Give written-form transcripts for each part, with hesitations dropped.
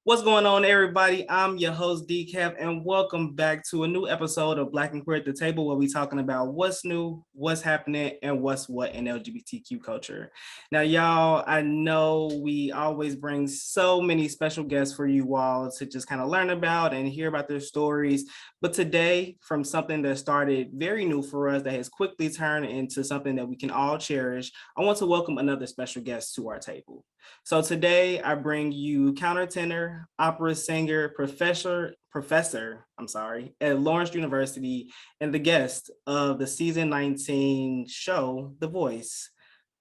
What's going on, everybody? I'm your host, Decaf, and welcome back to a new episode of Black and Queer at the Table, where we're talking about what's new, what's happening, and what's what in LGBTQ culture. Now, y'all, I know we always bring so many special guests for you all to just kind of learn about and hear about their stories. But today, from something that started very new for us, that has quickly turned into something that we can all cherish, I want to welcome another special guest to our table. So today I bring you countertenor, opera singer, professor at Lawrence University, and the guest of the season 19 show, The Voice.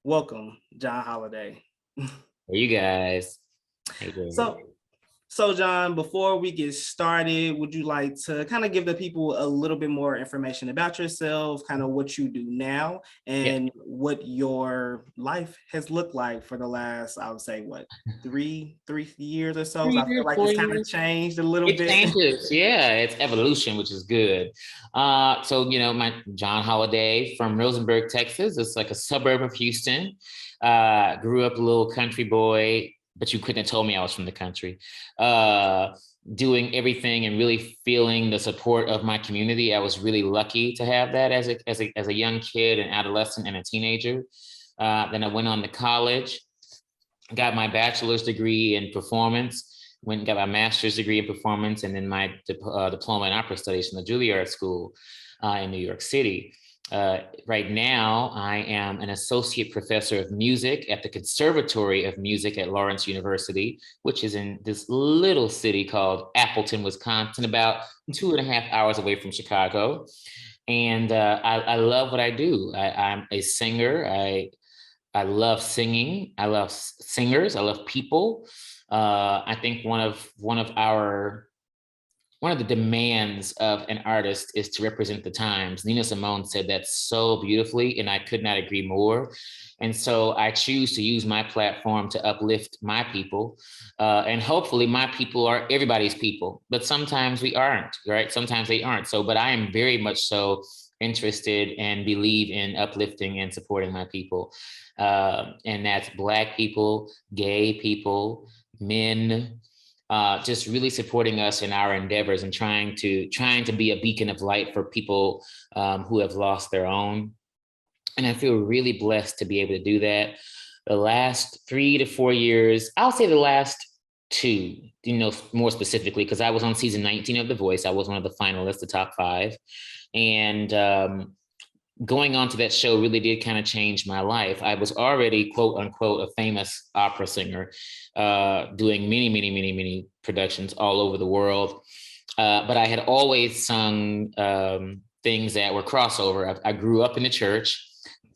Welcome, John Holiday. Hey, you guys. Hey, so John, before we get started, would you like to kind of give the people a little bit more information about yourself, kind of what you do now, and what your life has looked like for the last, I would say, what, three years or so? So I feel like it's kind of changed a little bit. Changes, yeah, it's evolution, which is good. So, my John Holiday from Rosenberg, Texas. It's like a suburb of Houston. Grew up a little country boy, but you couldn't have told me I was from the country, doing everything and really feeling the support of my community. I was really lucky to have that as a young kid, an adolescent, and a teenager. Then I went on to college, got my bachelor's degree in performance, went and got my master's degree in performance, and then my diploma in opera studies from the Julliard School in New York City. Right now, I am an associate professor of music at the Conservatory of Music at Lawrence University, which is in this little city called Appleton, Wisconsin, about 2.5 hours away from Chicago. And I love what I do. I'm a singer. I love singing. I love singers. I love people. I think one of the demands of an artist is to represent the times. Nina Simone said that so beautifully, and I could not agree more. And so I choose to use my platform to uplift my people. And hopefully my people are everybody's people, but sometimes we aren't, right? Sometimes they aren't. But I am very much so interested and believe in uplifting and supporting my people. And that's Black people, gay people, men, just really supporting us in our endeavors and trying to be a beacon of light for people who have lost their own. And I feel really blessed to be able to do that. The last 3 to 4 years, I'll say the last 2, more specifically, because I was on season 19 of The Voice. I was one of the finalists, the top 5. And going on to that show really did kind of change my life. I was already, quote unquote, a famous opera singer, doing many productions all over the world. But I had always sung things that were crossover. I grew up in the church,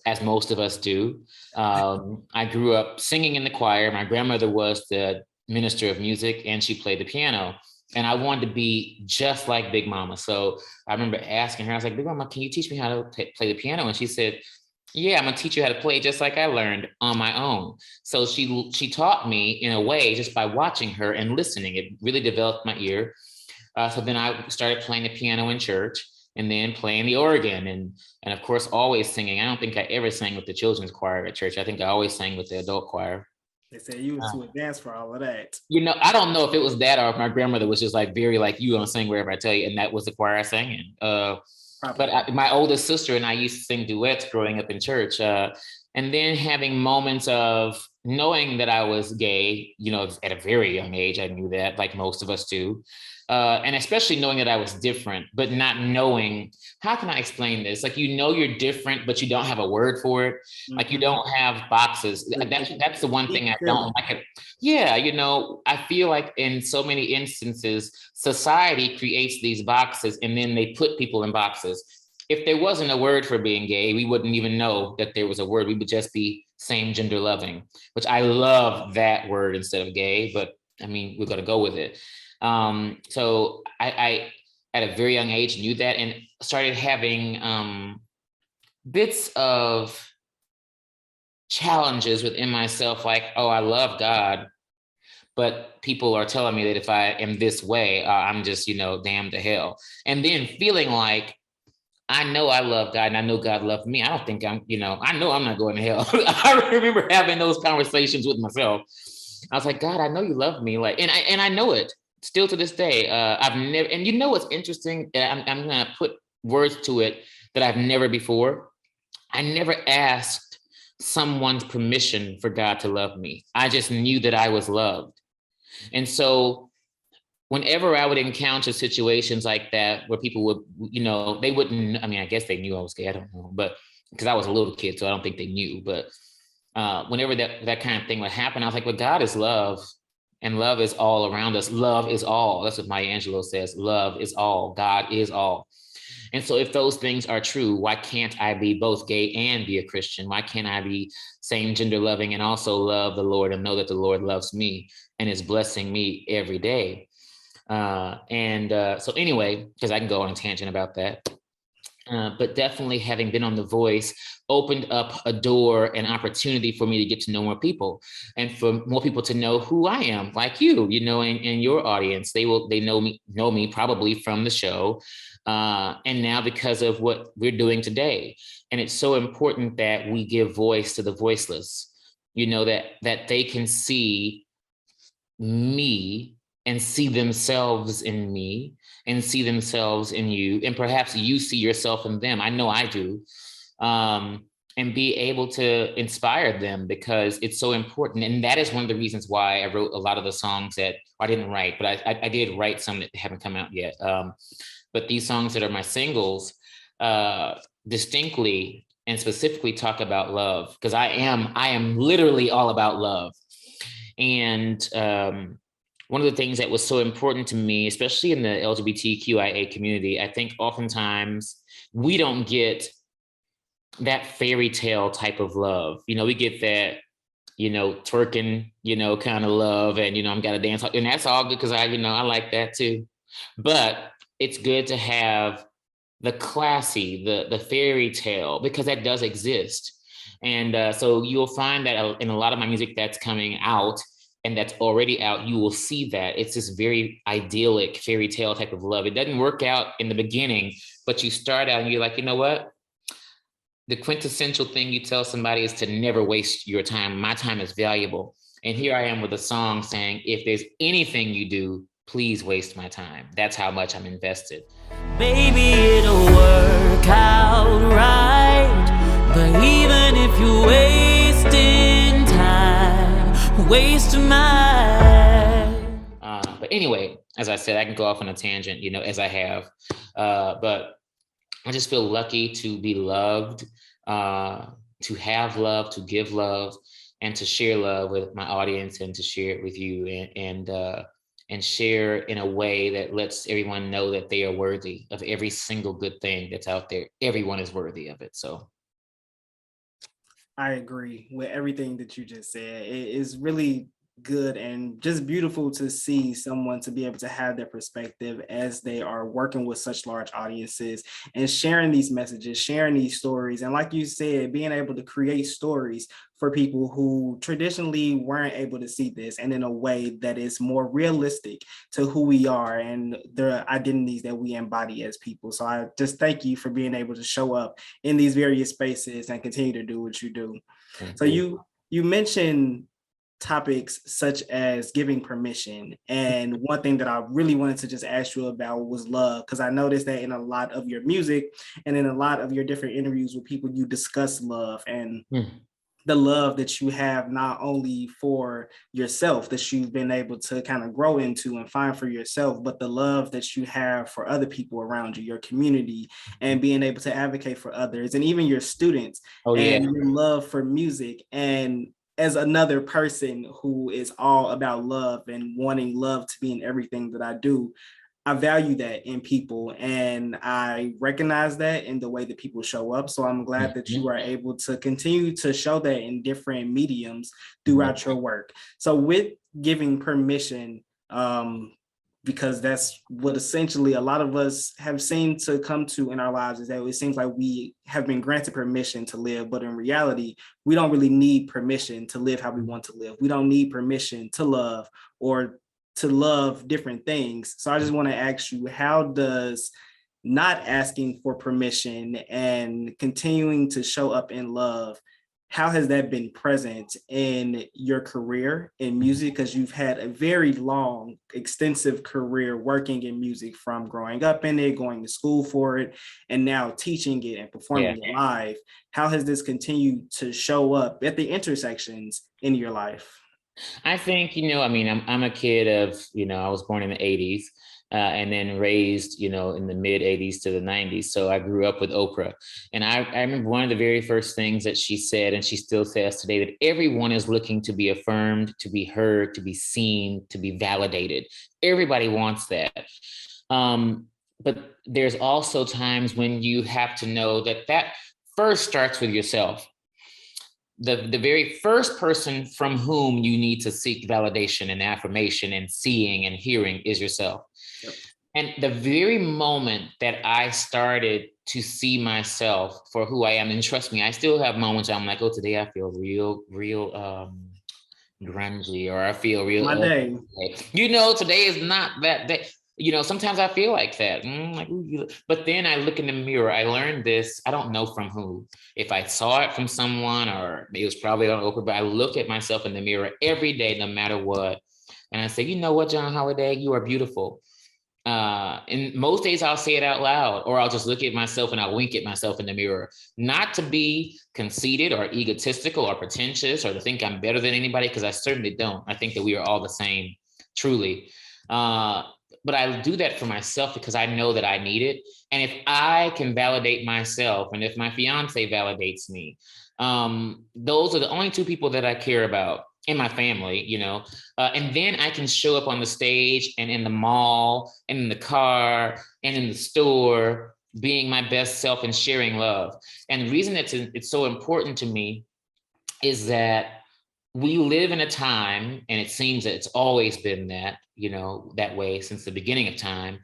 as most of us do. I grew up singing in the choir. My grandmother was the minister of music, and she played the piano. And I wanted to be just like Big Mama. So I remember asking her, I was like, Big Mama, can you teach me how to play the piano? And she said, yeah, I'm gonna teach you how to play just like I learned on my own. So she taught me in a way just by watching her and listening. It really developed my ear. So then I started playing the piano in church, and then playing the organ, and of course, always singing. I don't think I ever sang with the children's choir at church. I think I always sang with the adult choir. They say you was too advanced for all of that. I don't know if it was that or if my grandmother was just like very like, you gonna sing wherever I tell you, and that was the choir I sang in. But my oldest sister and I used to sing duets growing up in church, and then having moments of knowing that I was gay. At a very young age, I knew that, like most of us do. And especially knowing that I was different, but not knowing, how can I explain this? Like, you're different, but you don't have a word for it. Mm-hmm. Like, you don't have boxes. That's the one thing I don't like. Yeah, I feel like in so many instances, society creates these boxes and then they put people in boxes. If there wasn't a word for being gay, we wouldn't even know that there was a word. We would just be same gender loving, which I love that word instead of gay, but I mean, we're going to go with it. So I at a very young age knew that and started having bits of challenges within myself, like, oh, I love God, but people are telling me that if I am this way, I'm just, damned to hell. And then feeling like, I know I love God and I know God loved me. I don't think I know I'm not going to hell. I remember having those conversations with myself. I was like, God, I know you love me. Like, and I know it still to this day. I've never, and you know what's interesting? I'm gonna put words to it that I've never before. I never asked someone's permission for God to love me. I just knew that I was loved. And so whenever I would encounter situations like that where people would, you know, they wouldn't, I mean, I guess they knew I was gay, I don't know, but because I was a little kid, so I don't think they knew. But whenever that kind of thing would happen, I was like, well, God is love, and love is all around us. Love is all. That's what Maya Angelou says. Love is all. God is all. And so if those things are true, why can't I be both gay and be a Christian? Why can't I be same gender loving and also love the Lord and know that the Lord loves me and is blessing me every day? So anyway, because I can go on a tangent about that. But definitely having been on The Voice opened up a door, an opportunity for me to get to know more people and for more people to know who I am, like you know, and your audience. They know me probably from the show. And now because of what we're doing today. And it's so important that we give voice to the voiceless, you know, that they can see me and see themselves in me and see themselves in you. And perhaps you see yourself in them. I know I do. And be able to inspire them because it's so important. And that is one of the reasons why I wrote a lot of the songs that I didn't write, but I did write some that haven't come out yet. But these songs that are my singles distinctly and specifically talk about love, because I am literally all about love. And one of the things that was so important to me, especially in the LGBTQIA community, I think oftentimes we don't get that fairy tale type of love. You know, we get that, you know, twerking, you know, kind of love, and, you know, I'm got to dance, and that's all good because I like that too. But it's good to have the classy, the fairy tale, because that does exist. And so you'll find that in a lot of my music that's coming out and that's already out, you will see that it's this very idyllic fairy tale type of love. It doesn't work out in the beginning, but you start out and you're like, you know what? The quintessential thing you tell somebody is to never waste your time. My time is valuable. And here I am with a song saying, if there's anything you do, please waste my time. That's how much I'm invested. Maybe it'll work out right, but even if you're wasting time, waste mine. But anyway, as I said, I can go off on a tangent, you know, as I have. But I just feel lucky to be loved, to have love, to give love, and to share love with my audience and to share it with you and share in a way that lets everyone know that they are worthy of every single good thing that's out there. Everyone is worthy of it. So I agree with everything that you just said. It is really good and just beautiful to see someone to be able to have their perspective as they are working with such large audiences and sharing these messages, sharing these stories. And like you said, being able to create stories for people who traditionally weren't able to see this, and in a way that is more realistic to who we are and the identities that we embody as people. So I just thank you for being able to show up in these various spaces and continue to do what you do. So you mentioned topics such as giving permission. And one thing that I really wanted to just ask you about was love, because I noticed that in a lot of your music and in a lot of your different interviews with people, you discuss love and the love that you have, not only for yourself that you've been able to kind of grow into and find for yourself, but the love that you have for other people around you, your community, and being able to advocate for others and even your students. And your love for music. And as another person who is all about love and wanting love to be in everything that I do, I value that in people, and I recognize that in the way that people show up. So I'm glad that you are able to continue to show that in different mediums throughout your work. So with giving permission, because that's what essentially a lot of us have seemed to come to in our lives, is that it seems like we have been granted permission to live, but in reality, we don't really need permission to live how we want to live. We don't need permission to love or to love different things. So I just want to ask you, how does not asking for permission and continuing to show up in love how has that been present in your career in music? Because you've had a very long, extensive career working in music, from growing up in it, going to school for it, and now teaching it and performing it live. How has this continued to show up at the intersections in your life? I think, I'm a kid of, I was born in the 80s. And then raised, in the mid 80s to the 90s. So I grew up with Oprah. And I remember one of the very first things that she said, and she still says today, that everyone is looking to be affirmed, to be heard, to be seen, to be validated. Everybody wants that. But there's also times when you have to know that first starts with yourself. The very first person from whom you need to seek validation and affirmation and seeing and hearing is yourself. Yep. And the very moment that I started to see myself for who I am, and trust me, I still have moments where I'm like, oh, today I feel real grungy, or I feel real. My day. Today is not that day. Sometimes I feel like that. But then I look in the mirror. I learned this. I don't know from who. If I saw it from someone, or it was probably on Oprah, but I look at myself in the mirror every day, no matter what. And I say, you know what, John Holiday, you are beautiful. And most days I'll say it out loud, or I'll just look at myself and I'll wink at myself in the mirror, not to be conceited or egotistical or pretentious or to think I'm better than anybody, because I certainly don't. I think that we are all the same, truly. But I do that for myself because I know that I need it. And if I can validate myself, and if my fiance validates me, those are the only two people that I care about in my family, and then I can show up on the stage and in the mall and in the car and in the store, being my best self and sharing love. And the reason it's so important to me is that we live in a time, and it seems that it's always been that way since the beginning of time,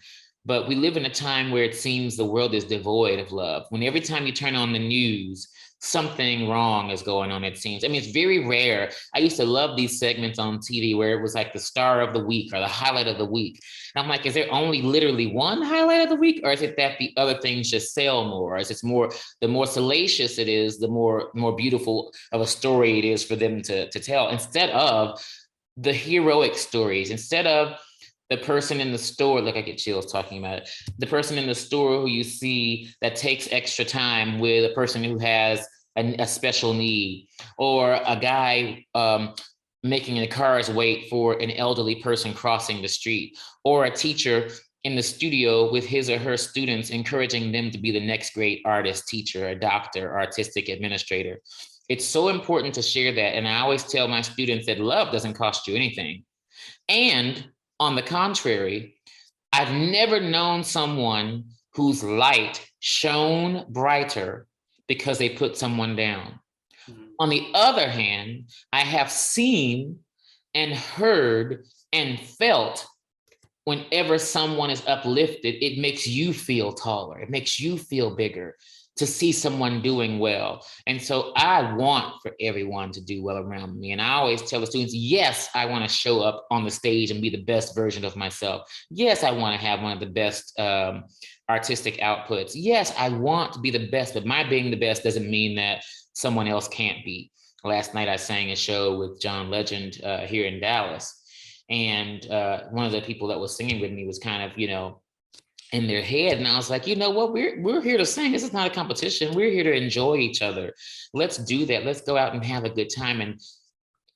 but we live in a time where it seems the world is devoid of love. When every time you turn on the news, something wrong is going on, it seems. I mean, it's very rare. I used to love these segments on TV where it was like the star of the week or the highlight of the week. And I'm like, is there only literally one highlight of the week? Or is it that the other things just sell more? Or is it the more salacious it is, the more beautiful of a story it is for them to tell, instead of the heroic stories, instead of the person in the store, like I get chills talking about it, the person in the store who you see that takes extra time with a person who has a special need, or a guy making the cars wait for an elderly person crossing the street, or a teacher in the studio with his or her students, encouraging them to be the next great artist, teacher, a doctor, artistic administrator. It's so important to share that. And I always tell my students that love doesn't cost you anything. And on the contrary, I've never known someone whose light shone brighter because they put someone down. Mm-hmm. On the other hand, I have seen and heard and felt whenever someone is uplifted, it makes you feel taller. It makes you feel bigger to see someone doing well. And so I want for everyone to do well around me. And I always tell the students, yes, I want to show up on the stage and be the best version of myself. Yes, I want to have one of the best artistic outputs. Yes, I want to be the best, but my being the best doesn't mean that someone else can't be. Last night I sang a show with John Legend here in Dallas. And one of the people that was singing with me was kind of, in their head. And I was like, you know what, we're here to sing. This is not a competition. We're here to enjoy each other. Let's do that. Let's go out and have a good time. And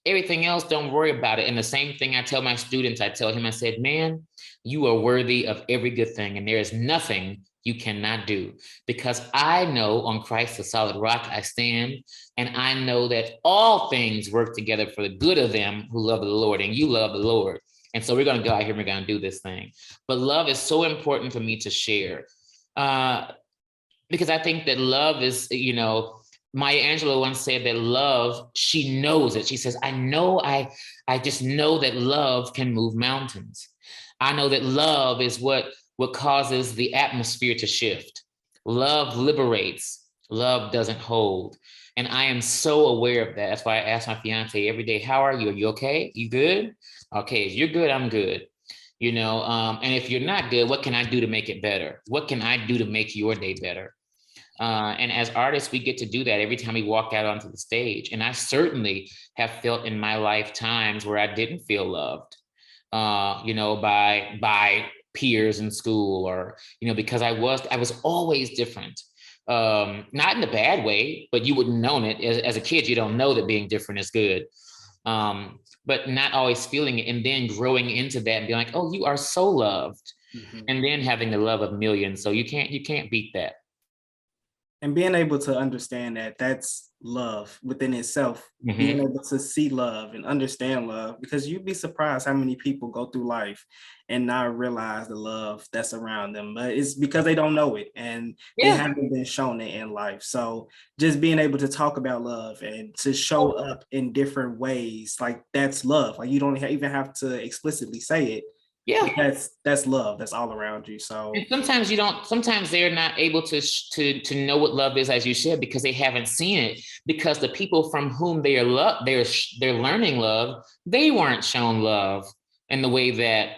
everything else, don't worry about it. And the same thing I tell my students, I tell him, I said, man, you are worthy of every good thing. And there is nothing you cannot do, because I know on Christ, the solid rock, I stand. And I know that all things work together for the good of them who love the Lord, and you love the Lord. And so we're going to go out here and we're going to do this thing. But love is so important for me to share, because I think that love is, Maya Angelou once said that love, she knows it. She says, I just know that love can move mountains. I know that love is what causes the atmosphere to shift. Love liberates. Love doesn't hold. And I am so aware of that. That's why I ask my fiance every day, how are you? Are you okay? You good? Okay, if you're good, I'm good. And if you're not good, what can I do to make it better? What can I do to make your day better? And as artists, we get to do that every time we walk out onto the stage. And I certainly have felt in my life times where I didn't feel loved, by peers in school, or, because I was always different. Not in a bad way, but you wouldn't known it. As a kid, you don't know that being different is good. But not always feeling it, and then growing into that and being like, oh, you are so loved. Mm-hmm. And then having the love of millions. So you can't beat that. And being able to understand that that's love within itself, mm-hmm. being able to see love and understand love, because you'd be surprised how many people go through life and not realize the love that's around them, but it's because they don't know it and they haven't been shown it in life. So just being able to talk about love and to show up in different ways, like that's love. Like you don't even have to explicitly say it. Yeah, that's love. That's all around you. So and sometimes they're not able to know what love is, as you said, because they haven't seen it, because the people from whom they're learning love, they weren't shown love in the way that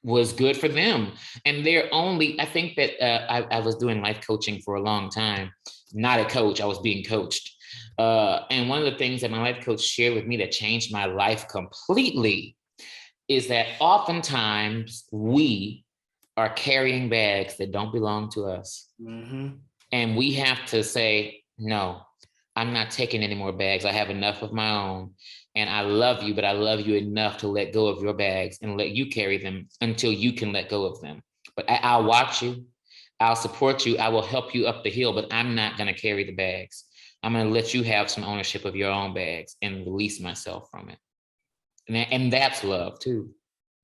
was good for them. And I think that I was doing life coaching for a long time, not a coach, I was being coached. And one of the things that my life coach shared with me that changed my life completely is that oftentimes we are carrying bags that don't belong to us. Mm-hmm. And we have to say, no, I'm not taking any more bags. I have enough of my own. And I love you, but I love you enough to let go of your bags and let you carry them until you can let go of them. But I'll watch you. I'll support you. I will help you up the hill, but I'm not going to carry the bags. I'm going to let you have some ownership of your own bags and release myself from it. And that's love too.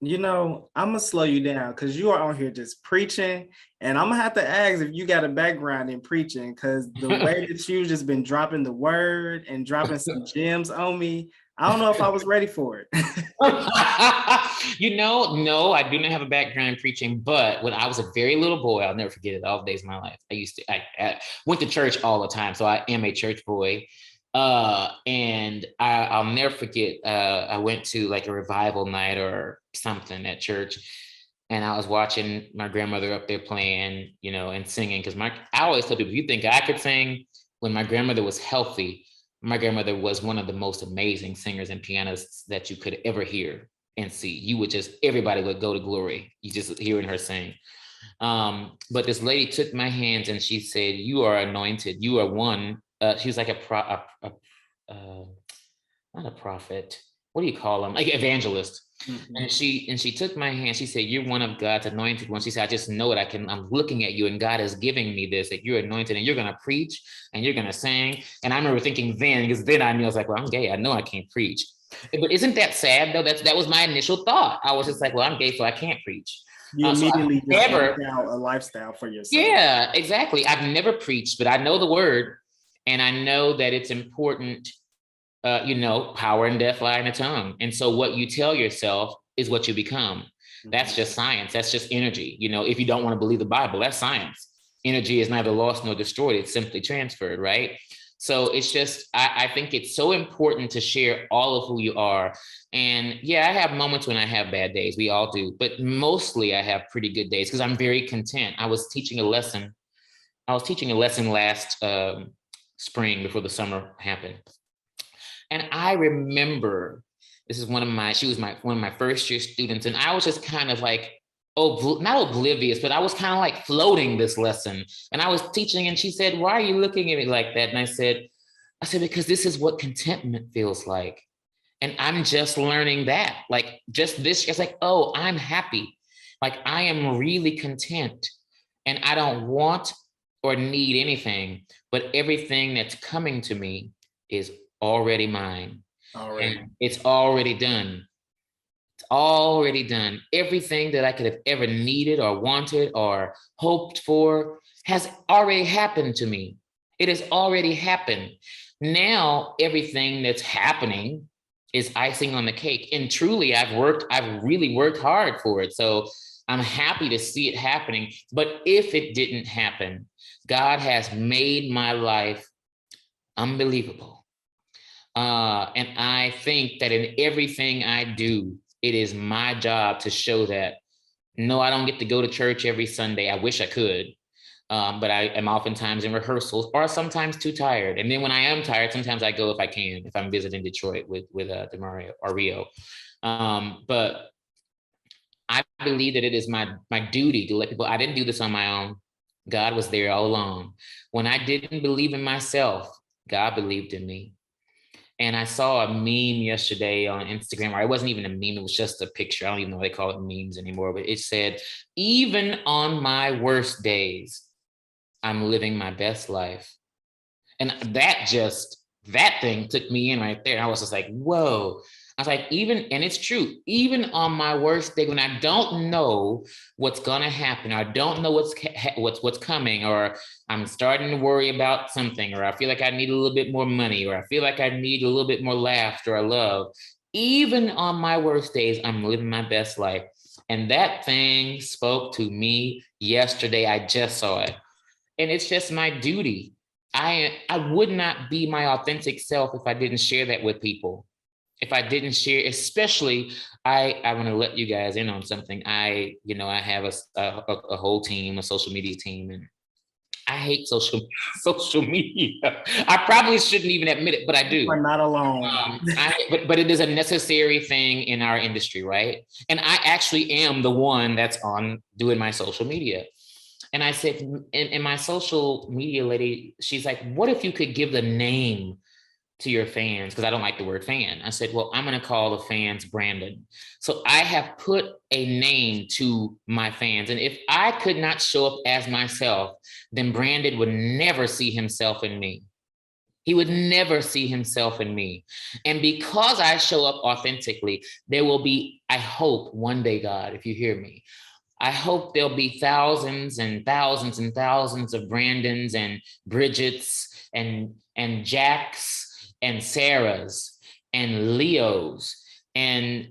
I'm gonna slow you down because you are on here just preaching, and I'm gonna have to ask if you got a background in preaching, because the way that you've just been dropping the word and dropping some gems on me, I don't know if I was ready for it. No, I do not have a background in preaching, but when I was a very little boy, I'll never forget it, all the days of my life. I went to church all the time, so I am a church boy. And I'll never forget, I went to like a revival night or something at church, and I was watching my grandmother up there playing, and singing, because I always tell people, if you think I could sing, when my grandmother was healthy, my grandmother was one of the most amazing singers and pianists that you could ever hear and see. Everybody would go to glory, you just hearing her sing. But this lady took my hands and she said, you are anointed, you are one. She was like not a prophet. What do you call them? Like evangelist. Mm-hmm. And she took my hand. She said, "You're one of God's anointed ones." She said, "I just know it. I'm looking at you, and God is giving me this, that you're anointed, and you're gonna preach, and you're gonna sing." And I remember thinking because then I knew, I was like, "Well, I'm gay. I know I can't preach." But isn't that sad though? That was my initial thought. I was just like, "Well, I'm gay, so I can't preach." You immediately just worked out a lifestyle for yourself. Yeah, exactly. I've never preached, but I know the word. And I know that it's important, power and death lie in the tongue. And so what you tell yourself is what you become. Mm-hmm. That's just science. That's just energy. If you don't want to believe the Bible, that's science. Energy is neither lost nor destroyed. It's simply transferred, right? So it's just, I think it's so important to share all of who you are. And yeah, I have moments when I have bad days. We all do. But mostly I have pretty good days because I'm very content. I was teaching a lesson last spring before the summer happened. And I remember, she was one of my first year students. And I was just kind of like, not oblivious, but I was kind of like floating this lesson. And I was teaching and she said, "Why are you looking at me like that?" And I said, because this is what contentment feels like. And I'm just learning that, like just this, it's like, oh, I'm happy. Like I am really content and I don't want or need anything, but everything that's coming to me is already mine. And it's already done. It's already done. Everything that I could have ever needed or wanted or hoped for has already happened to me. It has already happened. Now, everything that's happening is icing on the cake. And truly, I've really worked hard for it. So I'm happy to see it happening. But if it didn't happen, God has made my life unbelievable. And I think that in everything I do, it is my job to show that, no, I don't get to go to church every Sunday. I wish I could. But I am oftentimes in rehearsals or sometimes too tired. And then when I am tired, sometimes I go if I can, if I'm visiting Detroit with Demario or Rio. But I believe that it is my duty to let people, I didn't do this on my own. God was there all along. When I didn't believe in myself, God believed in me. And I saw a meme yesterday on Instagram, or it wasn't even a meme, it was just a picture. I don't even know what they call it memes anymore, but it said, even on my worst days, I'm living my best life. And that thing took me in right there. I was just like, whoa. I was like, and it's true, even on my worst day, when I don't know what's gonna happen, or I don't know what's coming, or I'm starting to worry about something, or I feel like I need a little bit more money, or I feel like I need a little bit more laughter or love. Even on my worst days, I'm living my best life. And that thing spoke to me yesterday. I just saw it. And it's just my duty. I would not be my authentic self if I didn't share that with people. If I didn't share, especially, I want to let you guys in on something. I have a whole team, a social media team, and I hate social media. I probably shouldn't even admit it, but I do. You're not alone. But it is a necessary thing in our industry, right? And I actually am the one that's on doing my social media. And I said, and my social media lady, she's like, what if you could give the name to your fans? Because I don't like the word fan. I said, well, I'm going to call the fans Brandon. So I have put a name to my fans. And if I could not show up as myself, then Brandon would never see himself in me. He would never see himself in me. And because I show up authentically, there will be, I hope one day, God, if you hear me, I hope there'll be thousands and thousands and thousands of Brandons and Bridgets and Jacks and Sarahs and Leos and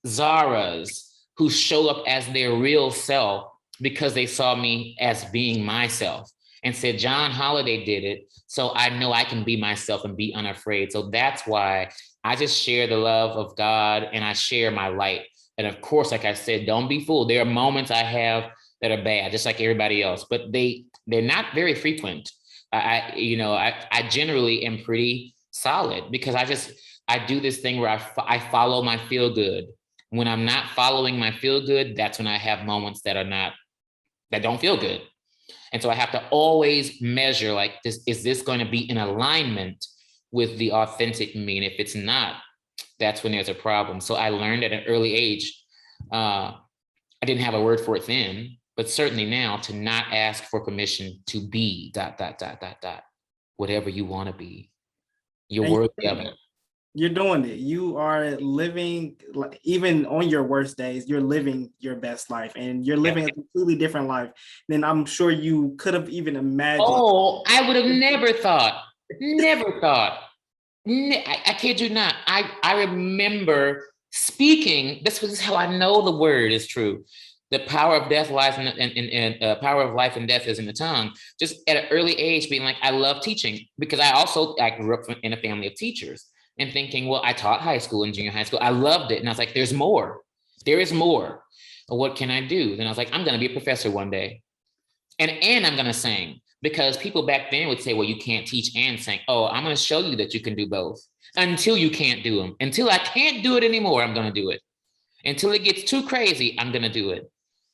Zaras who show up as their real self because they saw me as being myself and said, John Holiday did it, so I know I can be myself and be unafraid. So that's why I just share the love of God and I share my light. And of course, like I said, don't be fooled. There are moments I have that are bad, just like everybody else, but they're not very frequent. I generally am pretty solid because I do this thing where I follow my feel good. When I'm not following my feel good, that's when I have moments that don't feel good. And so I have to always measure, like, is this going to be in alignment with the authentic me? And if it's not, that's when there's a problem. So I learned at an early age, I didn't have a word for it then, but certainly now, to not ask for permission to be ... whatever you want to be. You're worthy of it. You're doing it. You are living, even on your worst days, you're living your best life, and you're living a completely different life than I'm sure you could have even imagined. Oh, I would have never thought. I kid you not. I remember speaking. This was how I know the word is true. The power of death lies in power of life and death is in the tongue. Just at an early age, being like, I love teaching, because I grew up in a family of teachers and thinking, well, I taught high school and junior high school. I loved it, and I was like, there's more. There is more. What can I do? Then I was like, I'm going to be a professor one day, and I'm going to sing. Because people back then would say, well, you can't teach and sing. Oh, I'm going to show you that you can do both until you can't do them. Until I can't do it anymore, I'm going to do it. Until it gets too crazy, I'm going to do it.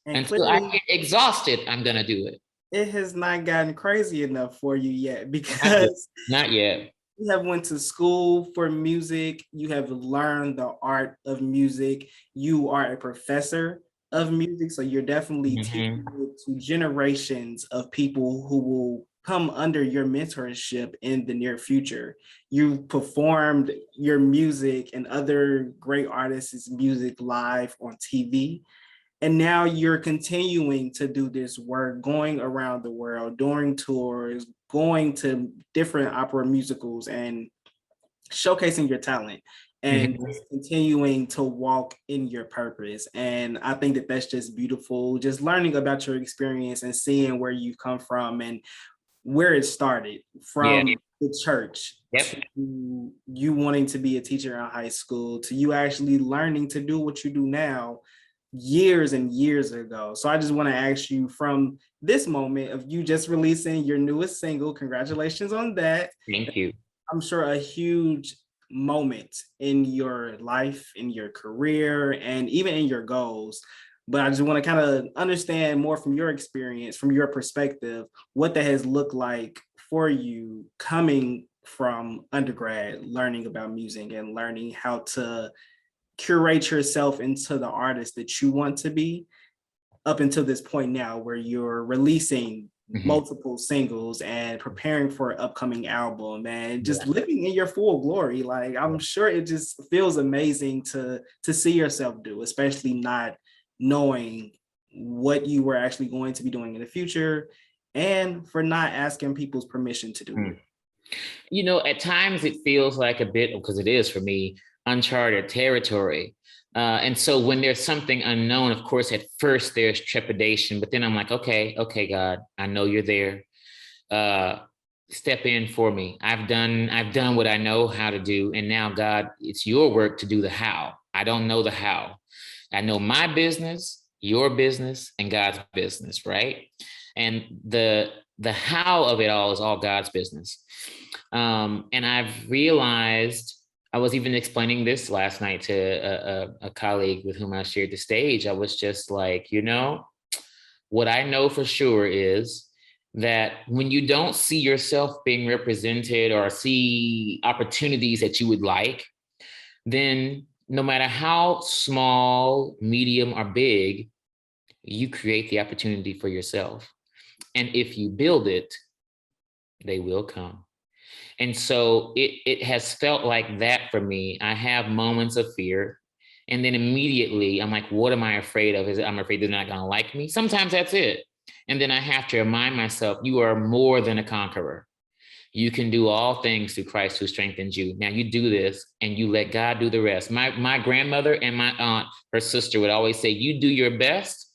And until I get exhausted, I'm going to do it. It has not gotten crazy enough for you yet, because not yet. You have went to school for music. You have learned the art of music. You are a professor of music, so you're definitely teaching it to generations of people who will come under your mentorship in the near future. You performed your music and other great artists' music live on TV, and now you're continuing to do this work, going around the world, doing tours, going to different opera musicals and showcasing your talent. And continuing to walk in your purpose. And I think that that's just beautiful, just learning about your experience and seeing where you've come from and where it started from the church to you wanting to be a teacher in high school, to you actually learning to do what you do now years and years ago. So I just want to ask you, from this moment of you just releasing your newest single, congratulations on that. Thank you. I'm sure a huge moment in your life, in your career, and even in your goals. But I just want to kind of understand more from your experience, from your perspective, what that has looked like for you coming from undergrad, learning about music and learning how to curate yourself into the artist that you want to be, up until this point now where you're releasing multiple singles and preparing for an upcoming album and just living in your full glory. Like, I'm sure it just feels amazing to see yourself do, especially not knowing what you were actually going to be doing in the future, and for not asking people's permission to do it. You know, at times it feels like a bit, because it is for me, uncharted territory. And so when there's something unknown, of course, at first there's trepidation, but then I'm like, okay, God, I know you're there. Step in for me. I've done what I know how to do. And now, God, it's your work to do the how. I don't know the how. I know my business, your business, and God's business, right? And the how of it all is all God's business. And I've realized, I was even explaining this last night to a colleague with whom I shared the stage. I was just like, you know, what I know for sure is that when you don't see yourself being represented or see opportunities that you would like, then no matter how small, medium, or big, you create the opportunity for yourself. And if you build it, they will come. And so it has felt like that for me. I have moments of fear. And then immediately I'm like, what am I afraid of? Is it I'm afraid they're not going to like me? Sometimes that's it. And then I have to remind myself, you are more than a conqueror. You can do all things through Christ who strengthens you. Now you do this and you let God do the rest. My grandmother and my aunt, her sister, would always say, you do your best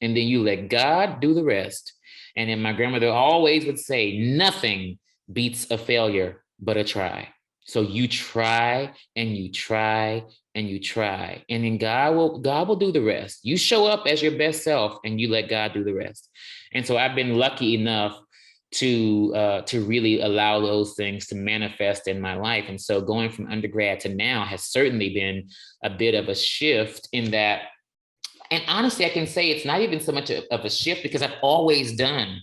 and then you let God do the rest. And then my grandmother always would say, nothing beats a failure but a try. So you try and you try and you try, and then God will do the rest. You show up as your best self and you let God do the rest. And so I've been lucky enough to really allow those things to manifest in my life. And so going from undergrad to now has certainly been a bit of a shift in that. And honestly, I can say it's not even so much of a shift because I've always done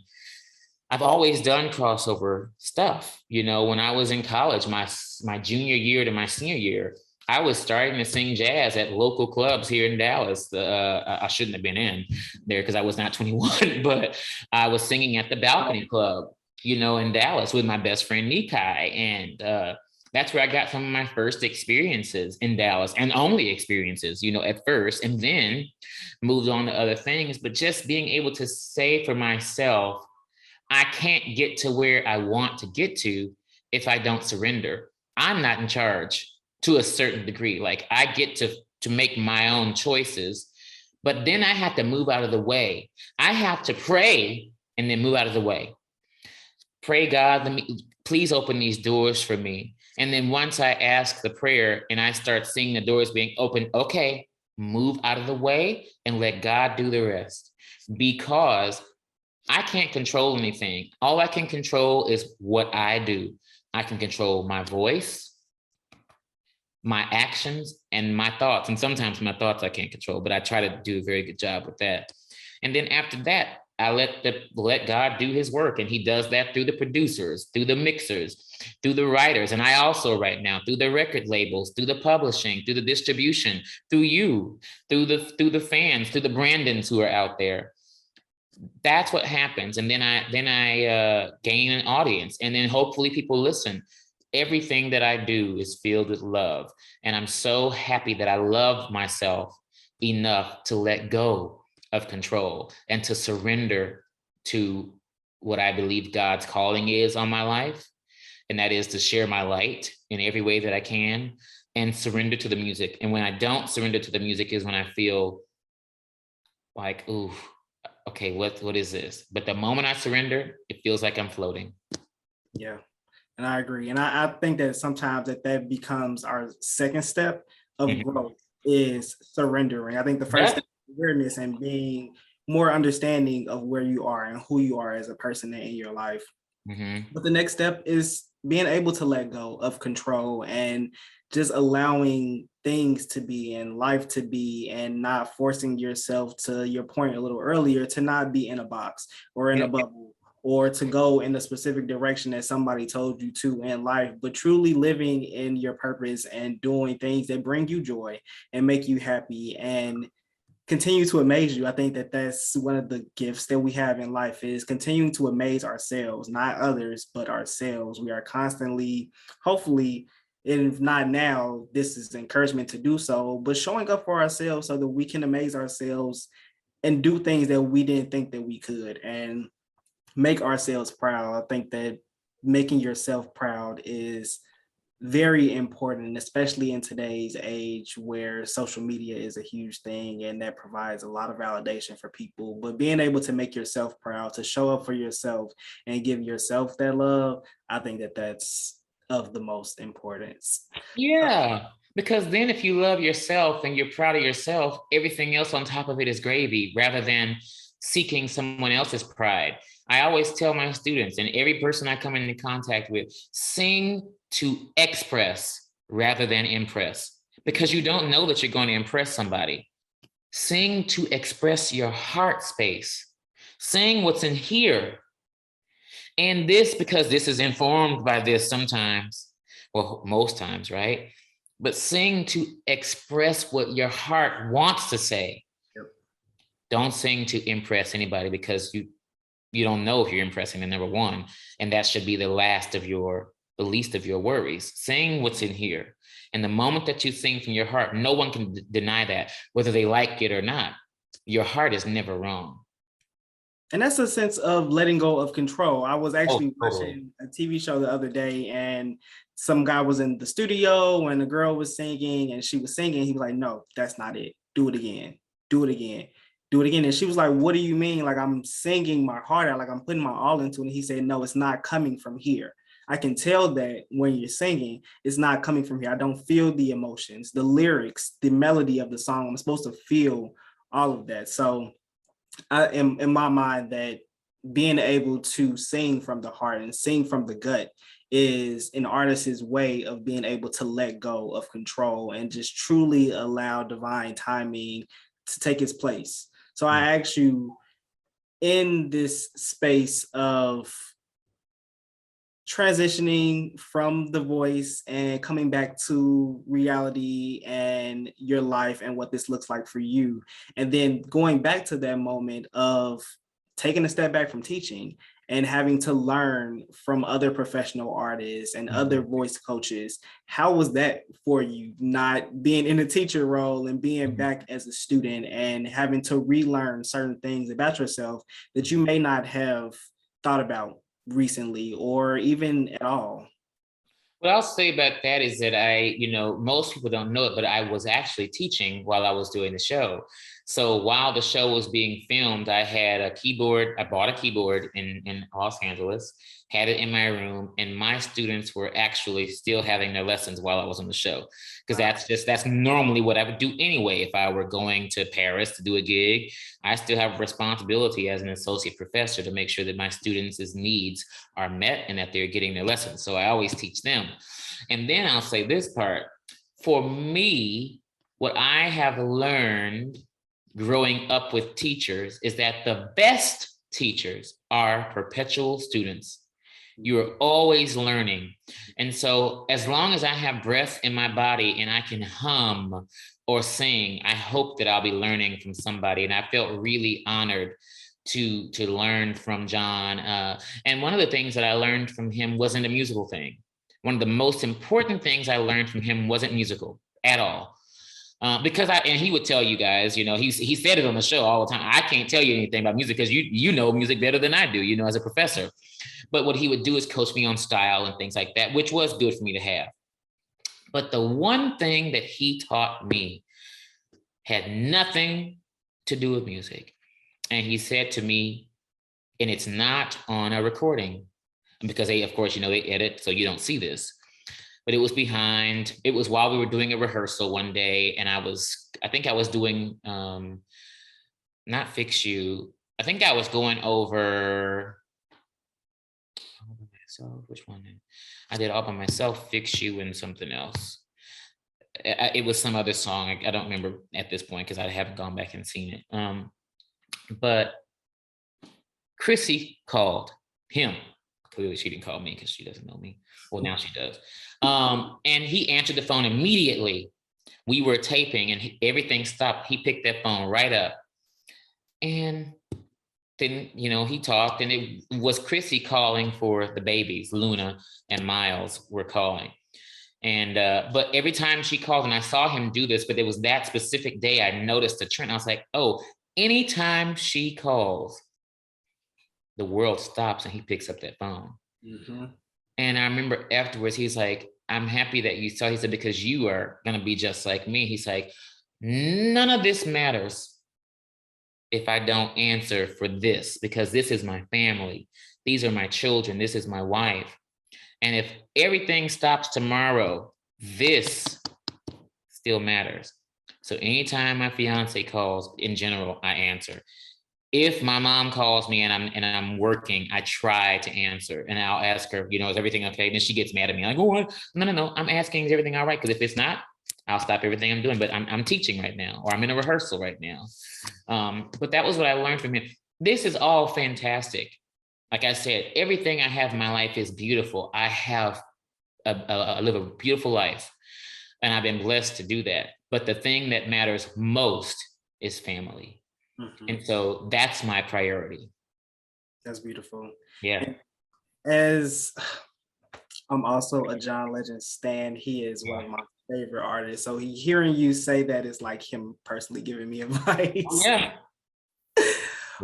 crossover stuff. You know, when I was in college, my junior year to my senior year, I was starting to sing jazz at local clubs here in Dallas. I shouldn't have been in there because I was not 21, but I was singing at the Balcony Club, you know, in Dallas with my best friend Nikai. And that's where I got some of my first experiences in Dallas, and only experiences, you know, at first, and then moved on to other things. But just being able to say for myself, I can't get to where I want to get to if I don't surrender. I'm not in charge to a certain degree. Like I get to make my own choices, but then I have to move out of the way. I have to pray and then move out of the way. Pray, God, please open these doors for me. And then once I ask the prayer and I start seeing the doors being open, okay, move out of the way and let God do the rest. Because I can't control anything. All I can control is what I do. I can control my voice, my actions, and my thoughts. And sometimes my thoughts I can't control, but I try to do a very good job with that. And then after that, I let God do his work. And he does that through the producers, through the mixers, through the writers. And I also write now through the record labels, through the publishing, through the distribution, through you, through the fans, through the Brandons who are out there. That's what happens. And then I gain an audience, and then hopefully people listen. Everything that I do is filled with love. And I'm so happy that I love myself enough to let go of control and to surrender to what I believe God's calling is on my life. And that is to share my light in every way that I can and surrender to the music. And when I don't surrender to the music is when I feel like, ooh, okay, what is this? But the moment I surrender, it feels like I'm floating. Yeah. And I agree. And I think that sometimes that becomes our second step of growth is surrendering. I think the first step awareness and being more understanding of where you are and who you are as a person in your life. But the next step is being able to let go of control and just allowing things to be and life to be, and not forcing yourself, to your point a little earlier, to not be in a box or in a bubble, or to go in a specific direction that somebody told you to in life, but truly living in your purpose and doing things that bring you joy and make you happy and continue to amaze you. I think that that's one of the gifts that we have in life, is continuing to amaze ourselves, not others, but ourselves. We are constantly, hopefully, if not now, this is encouragement to do so, but showing up for ourselves so that we can amaze ourselves and do things that we didn't think that we could, and make ourselves proud. I think that making yourself proud is very important, especially in today's age where social media is a huge thing and that provides a lot of validation for people. But being able to make yourself proud, to show up for yourself and give yourself that love, I think that that's of the most importance. Yeah, because then if you love yourself and you're proud of yourself, everything else on top of it is gravy, rather than seeking someone else's pride. I always tell my students and every person I come into contact with, sing to express rather than impress, because you don't know that you're going to impress somebody. Sing to express your heart space. Sing what's in here. And this, because this is informed by this sometimes, well, most times, right? But sing to express what your heart wants to say. Yep. Don't sing to impress anybody, because you don't know if you're impressing them, number one, and that should be the least of your worries. Sing what's in here. And the moment that you sing from your heart, no one can deny that, whether they like it or not. Your heart is never wrong. And that's a sense of letting go of control. I was actually watching a TV show the other day, and some guy was in the studio and the girl was singing and she was singing. He was like, no, that's not it. Do it again. Do it again. Do it again. And she was like, what do you mean? Like, I'm singing my heart out, like I'm putting my all into it. And he said, no, it's not coming from here. I can tell that when you're singing, it's not coming from here. I don't feel the emotions, the lyrics, the melody of the song. I'm supposed to feel all of that. So I am in my mind that being able to sing from the heart and sing from the gut is an artist's way of being able to let go of control and just truly allow divine timing to take its place. So I ask you, in this space of transitioning from the voice and coming back to reality and your life and what this looks like for you, and then going back to that moment of taking a step back from teaching and having to learn from other professional artists and other voice coaches, how was that for you, not being in a teacher role and being back as a student and having to relearn certain things about yourself that you may not have thought about recently or even at all? What I'll say about that is that most people don't know it, but I was actually teaching while I was doing the show. So while the show was being filmed, I had a keyboard. I bought a keyboard in Los Angeles, had it in my room, and my students were actually still having their lessons while I was on the show. Because that's normally what I would do anyway. If I were going to Paris to do a gig, I still have a responsibility as an associate professor to make sure that my students' needs are met and that they're getting their lessons. So I always teach them. And then I'll say this part. For me, what I have learned growing up with teachers is that the best teachers are perpetual students. You're always learning. And so as long as I have breath in my body and I can hum or sing, I hope that I'll be learning from somebody. And I felt really honored to learn from John. And one of the things that I learned from him wasn't a musical thing. One of the most important things I learned from him wasn't musical at all. Because he would tell you guys, he said it on the show all the time. I can't tell you anything about music because you know music better than I do, as a professor. But what he would do is coach me on style and things like that, which was good for me to have. But the one thing that he taught me had nothing to do with music. And he said to me, and it's not on a recording, because they edit, so you don't see this. But it was while we were doing a rehearsal one day, and I think I was doing not Fix You. I think I was going over myself. Which one? I did All By Myself, Fix You, and something else. It was some other song. I don't remember at this point because I haven't gone back and seen it. But Chrissy called him. Clearly she didn't call me because she doesn't know me. Well, now she does. And he answered the phone immediately. We were taping and everything stopped. He picked that phone right up. And then, he talked, and it was Chrissy calling for the babies. Luna and Miles were calling. And, but every time she called, and I saw him do this, but it was that specific day I noticed the trend. I was like, oh, anytime she calls, the world stops and he picks up that phone. Mm-hmm. And I remember afterwards, he's like, I'm happy that you saw. He said, because you are going to be just like me. He's like, none of this matters if I don't answer for this, because this is my family. These are my children. This is my wife. And if everything stops tomorrow, this still matters. So anytime my fiance calls, in general, I answer. If my mom calls me and I'm working, I try to answer, and I'll ask her, is everything okay? And then she gets mad at me. I go, what? No. I'm asking, is everything all right? Because if it's not, I'll stop everything I'm doing. But I'm teaching right now, or I'm in a rehearsal right now. But that was what I learned from him. This is all fantastic. Like I said, everything I have in my life is beautiful. I have I live a beautiful life, and I've been blessed to do that. But the thing that matters most is family. Mm-hmm. And so that's my priority. That's beautiful. Yeah. As I'm also a John Legend stan, he is one of my favorite artists. So hearing you say that is like him personally giving me advice. Yeah.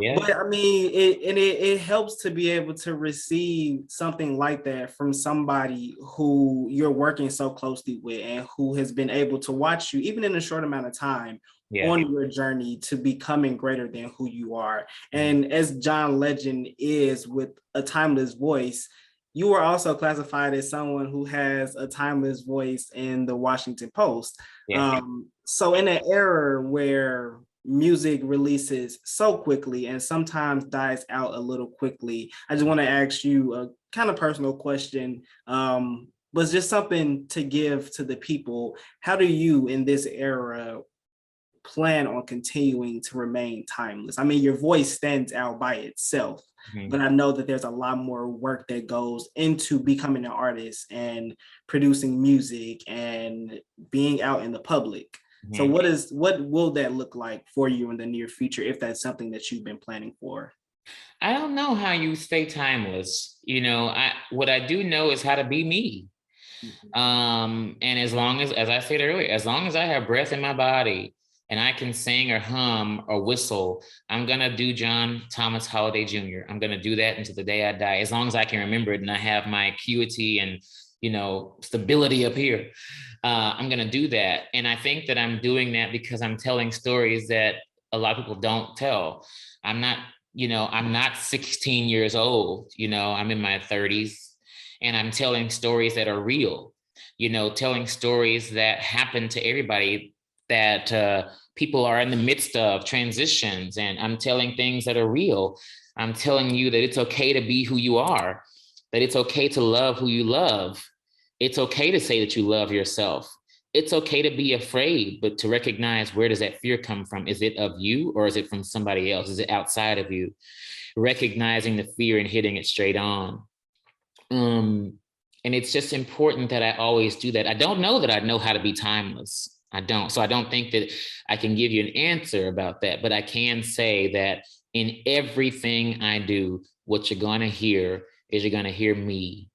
Yeah. But I mean, it helps to be able to receive something like that from somebody who you're working so closely with and who has been able to watch you, even in a short amount of time, on your journey to becoming greater than who you are. And as John Legend is, with a timeless voice, you are also classified as someone who has a timeless voice in the Washington Post. Yeah. So in an era where music releases so quickly and sometimes dies out a little quickly, I just want to ask you a kind of personal question, but just something to give to the people. How do you, in this era, plan on continuing to remain timeless? I mean, your voice stands out by itself, but I know that there's a lot more work that goes into becoming an artist and producing music and being out in the public. So what will that look like for you in the near future, if that's something that you've been planning for? I don't know how you stay timeless. What I do know is how to be me. And as long as I said earlier, as long as I have breath in my body and I can sing or hum or whistle, I'm going to do John Thomas Holiday Jr. I'm going to do that until the day I die, as long as I can remember it and I have my acuity and, stability up here. I'm going to do that. And I think that I'm doing that because I'm telling stories that a lot of people don't tell. I'm not 16 years old, I'm in my 30s, and I'm telling stories that are real, telling stories that happen to everybody, that people are in the midst of transitions, and I'm telling things that are real. I'm telling you that it's okay to be who you are, that it's okay to love who you love. It's okay to say that you love yourself. It's okay to be afraid, but to recognize, where does that fear come from? Is it of you, or is it from somebody else? Is it outside of you? Recognizing the fear and hitting it straight on. And it's just important that I always do that. I don't know that I know how to be timeless. I don't. So I don't think that I can give you an answer about that, but I can say that in everything I do, what you're going to hear is you're going to hear me.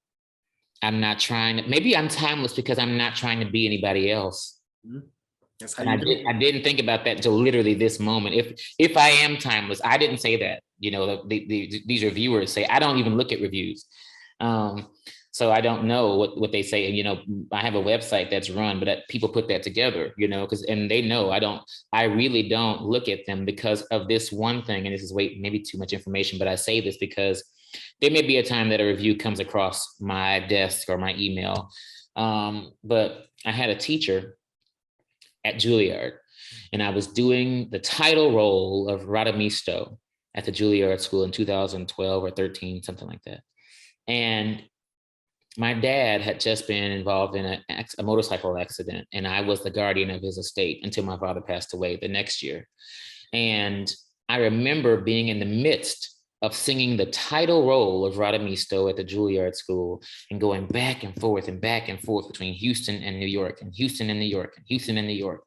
I'm not trying to, maybe I'm timeless because I'm not trying to be anybody else. That's how I didn't think about that until literally this moment. If I am timeless, I didn't say that. These reviewers say, I don't even look at reviews. So I don't know what they say. And, I have a website that's run, but people put that together, and they know I really don't look at them because of this one thing. And this is maybe too much information, but I say this because there may be a time that a review comes across my desk or my email. But I had a teacher at Julliard, And I was doing the title role of Radamisto at the Julliard School in 2012 or 13, something like that. And my dad had just been involved in a motorcycle accident, and I was the guardian of his estate until my father passed away the next year. And I remember being in the midst of singing the title role of Radamisto at the Julliard School and going back and forth between Houston and New York and Houston and New York and Houston and New York,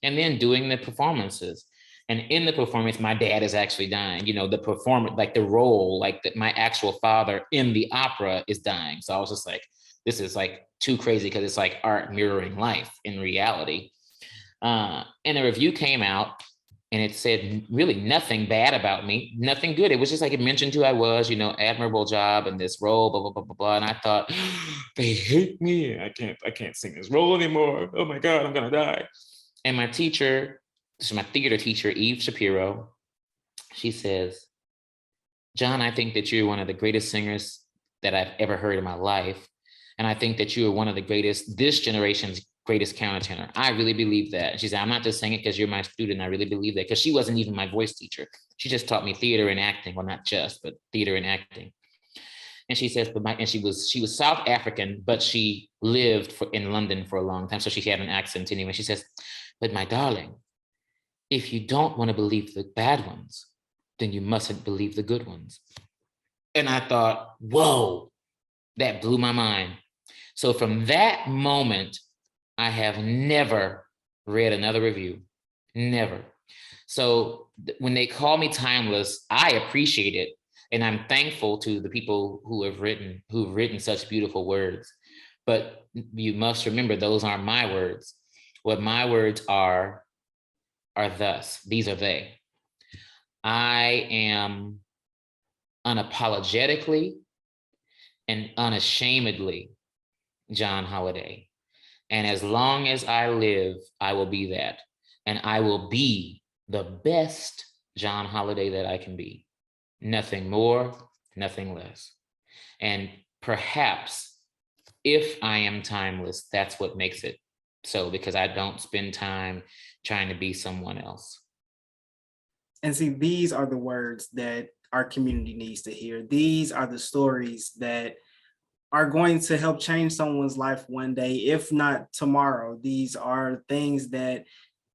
and then doing the performances. And in the performance, my dad is actually dying. You know, the performance, like the role, like my actual father in the opera is dying. So I was just like, this is like too crazy because it's like art mirroring life in reality. And the review came out and it said really nothing bad about me, nothing good. It was just like it mentioned who I was, you know, admirable job in this role, blah, blah, blah, blah, blah. And I thought, they hate me. I can't sing this role anymore. Oh my God, I'm gonna die. And my teacher, this is my theater teacher, Eve Shapiro, she says, John, I think that you're one of the greatest singers that I've ever heard in my life. And I think that you are one of the greatest, this generation's greatest countertenor. I really believe that. And she said, I'm not just saying it because you're my student. I really believe that. Because she wasn't even my voice teacher. She just taught me theater and acting. Well, not just, but theater and acting. And she says, she was South African, but she lived in London for a long time. So she had an accent anyway. She says, but my darling, if you don't want to believe the bad ones, then you mustn't believe the good ones. And I thought, whoa, that blew my mind. So from that moment, I have never read another review, never. So when they call me timeless, I appreciate it. And I'm thankful to the people who've written such beautiful words. But you must remember, those aren't my words. What my words are thus, these are they. I am unapologetically and unashamedly John Holiday. And as long as I live, I will be that. And I will be the best John Holiday that I can be. Nothing more, nothing less. And perhaps if I am timeless, that's what makes it so, because I don't spend time trying to be someone else. And see, these are the words that our community needs to hear. These are the stories that are going to help change someone's life one day, if not tomorrow. These are things that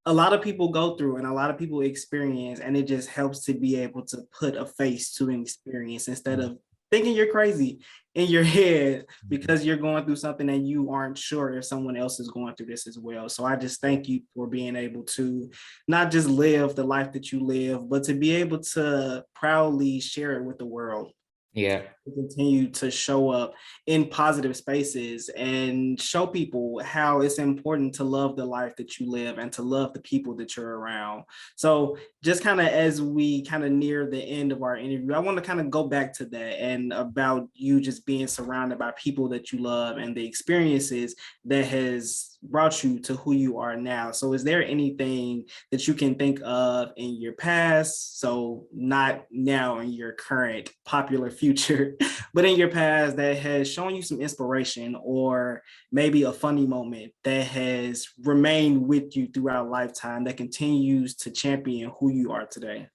a lot of people go through and a lot of people experience, and it just helps to be able to put a face to an experience instead of thinking you're crazy in your head because you're going through something and you aren't sure if someone else is going through this as well. So I just thank you for being able to not just live the life that you live, but to be able to proudly share it with the world. Yeah. Continue to show up in positive spaces and show people how it's important to love the life that you live and to love the people that you're around. So just kind of as we kind of near the end of our interview, I want to kind of go back to that and about you just being surrounded by people that you love and the experiences that has brought you to who you are now. So is there anything that you can think of in your past, so not now in your current popular future, but in your past that has shown you some inspiration or maybe a funny moment that has remained with you throughout a lifetime that continues to champion who you are today?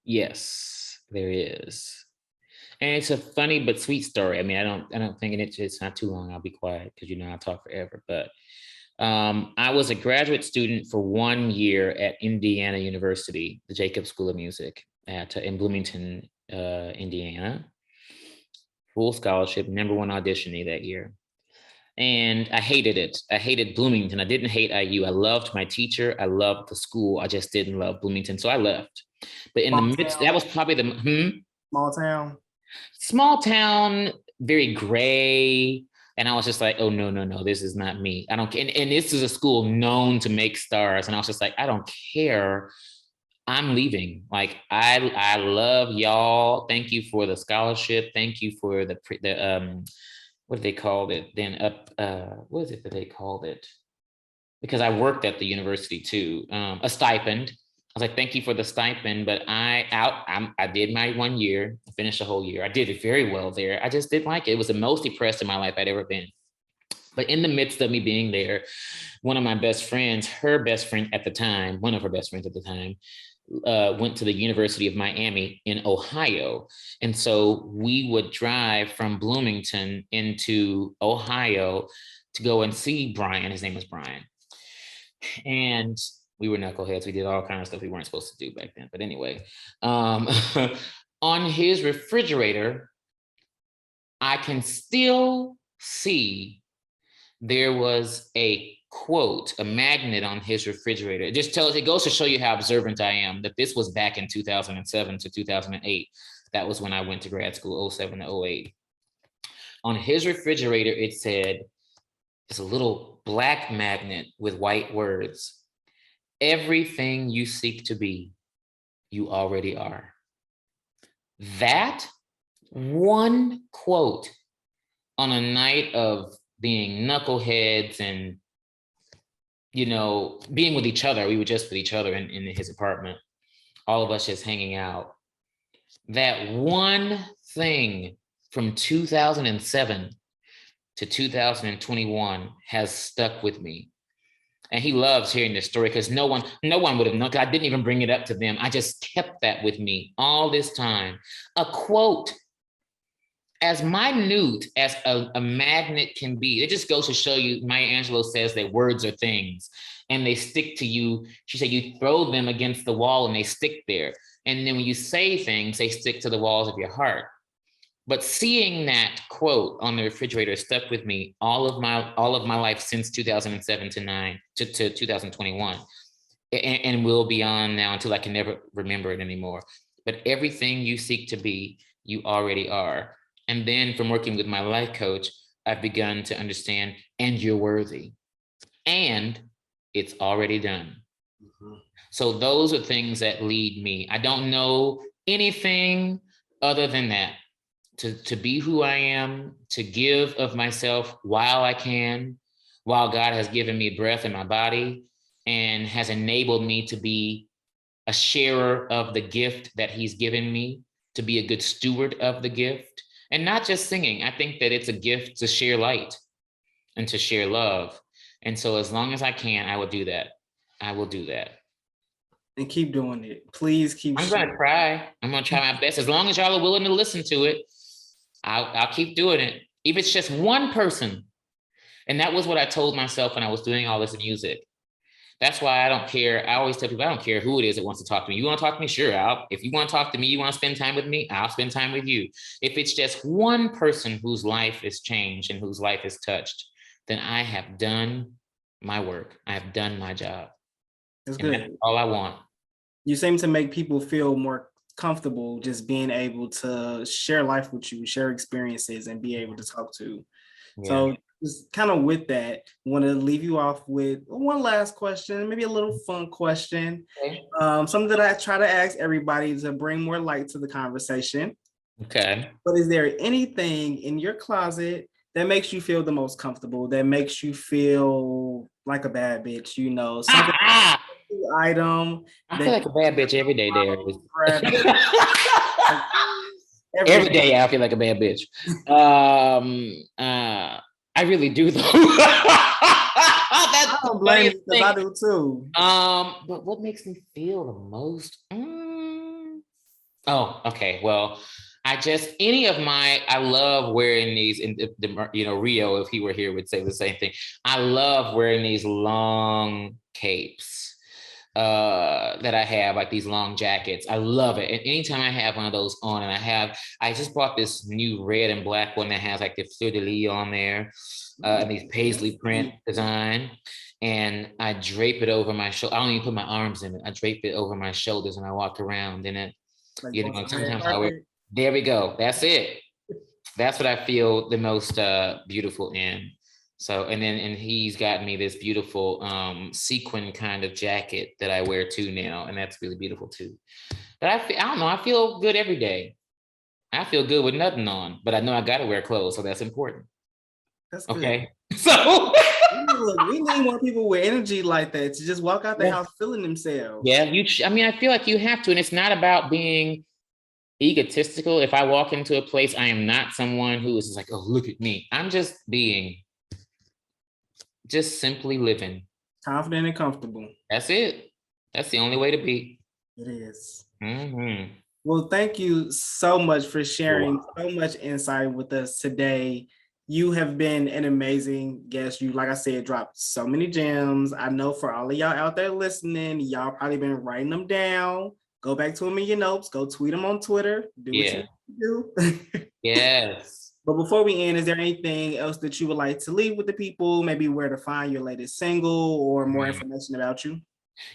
Yes, there is. And it's a funny but sweet story. I mean, I don't think it's not too long. I'll be quiet because I talk forever. But I was a graduate student for 1 year at Indiana University, the Jacobs School of Music in Bloomington, Indiana. Full scholarship, #1 auditionee that year. And I hated it. I hated Bloomington. I didn't hate IU. I loved my teacher. I loved the school. I just didn't love Bloomington. So I left. But in the midst, that was probably the small town, very gray. And I was just like, oh, no, this is not me. I don't care. And this is a school known to make stars. And I was just like, I don't care. I'm leaving. Like, I love y'all. Thank you for the scholarship. Thank you for the what did they call it then? What is it that they called it? Because I worked at the university too. A stipend. I was like, thank you for the stipend, but I did my 1 year, finished the whole year. I did it very well there. I just didn't like it. It was the most depressed in my life I'd ever been. But in the midst of me being there, one of my best friends, her best friend at the time, one of her best friends at the time, went to the University of Miami in Ohio. And so we would drive from Bloomington into Ohio to go and see Brian. His name was Brian. And we were knuckleheads. We did all kinds of stuff we weren't supposed to do back then. But anyway, on his refrigerator, I can still see there was a quote, a magnet on his refrigerator. It goes to show you how observant I am, that this was back in 2007 to 2008. That was when I went to grad school, 07 to 08. On his refrigerator, it said, it's a little black magnet with white words. Everything you seek to be, you already are. That one quote on a night of being knuckleheads and, being with each other. We were just with each other in his apartment, all of us just hanging out. That one thing from 2007 to 2021 has stuck with me. And he loves hearing this story because no one would have known, because I didn't even bring it up to them. I just kept that with me all this time. A quote as minute as a magnet can be. It just goes to show you, Maya Angelou says that words are things and they stick to you. She said you throw them against the wall and they stick there. And then when you say things, they stick to the walls of your heart. But seeing that quote on the refrigerator stuck with me all of my life since 2007 to 2021, and will be on now until I can never remember it anymore. But everything you seek to be, you already are. And then from working with my life coach, I've begun to understand, and you're worthy, and it's already done. Mm-hmm. So those are things that lead me. I don't know anything other than that. To be who I am, to give of myself while I can, while God has given me breath in my body and has enabled me to be a sharer of the gift that he's given me, to be a good steward of the gift. And not just singing. I think that it's a gift to share light and to share love. And so as long as I can, I will do that. I will do that. And keep doing it. Please keep. I'm going to try. I'm going to try my best. As long as y'all are willing to listen to it, I'll keep doing it. If it's just one person. And that was what I told myself when I was doing all this music. That's why I don't care. I always tell people, I don't care who it is that wants to talk to me. You want to talk to me? Sure. If you want to talk to me, you want to spend time with me, I'll spend time with you. If it's just one person whose life is changed and whose life is touched, then I have done my work. I have done my job. That's good. That's all I want. You seem to make people feel more comfortable just being able to share life with you, share experiences, and be able to talk to. Yeah. So just kind of with that, I want to leave you off with one last question, maybe a little fun question. Okay. Something that I try to ask everybody to bring more light to the conversation. Okay. But is there anything in your closet that makes you feel the most comfortable, that makes you feel like a bad bitch, something item? I feel like a bad bitch every day, Darius. Every day I feel like a bad bitch. I really do though. I don't blame you because I do too. But what makes me feel the most? Oh, okay. Well, I love wearing these, Rio, if he were here, would say the same thing. I love wearing these long capes that I have, like these long jackets. I love it. And anytime I have one of those on, and I just bought this new red and black one that has like the fleur-de-lis on there, and these paisley print design. And I drape it over my shoulder. I don't even put my arms in it. I drape it over my shoulders and I walk around in it. Sometimes I wear. There we go. That's it. That's what I feel the most beautiful in. So, and he's gotten me this beautiful sequin kind of jacket that I wear too now. And that's really beautiful too. But I don't know, I feel good every day. I feel good with nothing on, but I know I got to wear clothes. So that's important. That's good. Okay. So we need more people with energy like that to just walk out the house feeling themselves. Yeah. I feel like you have to, and it's not about being egotistical. If I walk into a place, I am not someone who is just like, oh, look at me. I'm just being just simply living. Confident and comfortable. That's it. That's the only way to be. It is. Mm-hmm. Well, thank you so much for sharing so much insight with us today. You have been an amazing guest. You, like I said, dropped so many gems. I know for all of y'all out there listening, y'all probably been writing them down. Go back to them in your notes. Go tweet them on Twitter. Do what you do. Yes. But before we end, is there anything else that you would like to leave with the people? Maybe where to find your latest single or more information about you?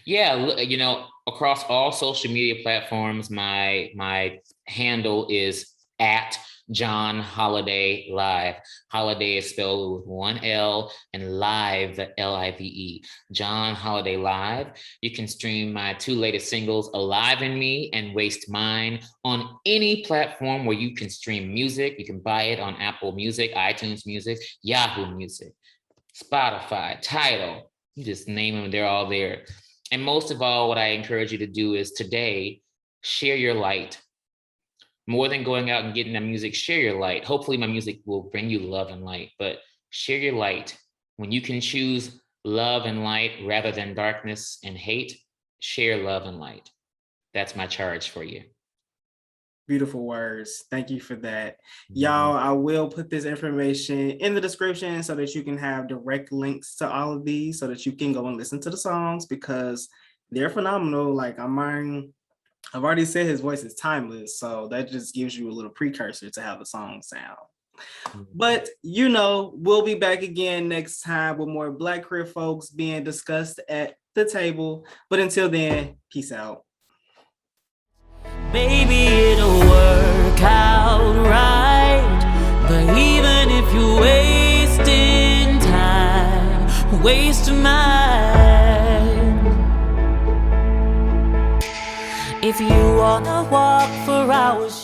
Yeah, you know, across all social media platforms, my handle is at John Holiday Live. Holiday is spelled with one L and live, L-I-V-E. John Holiday Live. You can stream my 2 latest singles, Alive in Me and Waste Mine, on any platform where you can stream music. You can buy it on Apple Music, iTunes Music, Yahoo Music, Spotify, Tidal. You just name them, they're all there. And most of all, what I encourage you to do is today, share your light. More than going out and getting that music, share your light. Hopefully my music will bring you love and light, but share your light. When you can choose love and light rather than darkness and hate, share love and light. That's my charge for you. Beautiful words. Thank you for that. Y'all, I will put this information in the description so that you can have direct links to all of these so that you can go and listen to the songs because they're phenomenal. Like I've already said his voice is timeless, so that just gives you a little precursor to how the song sound. But you know, we'll be back again next time with more Black queer folks being discussed at the table. But until then, peace out. Baby, it'll work out right. But even if you're wasting time, waste mine. If you wanna walk for hours,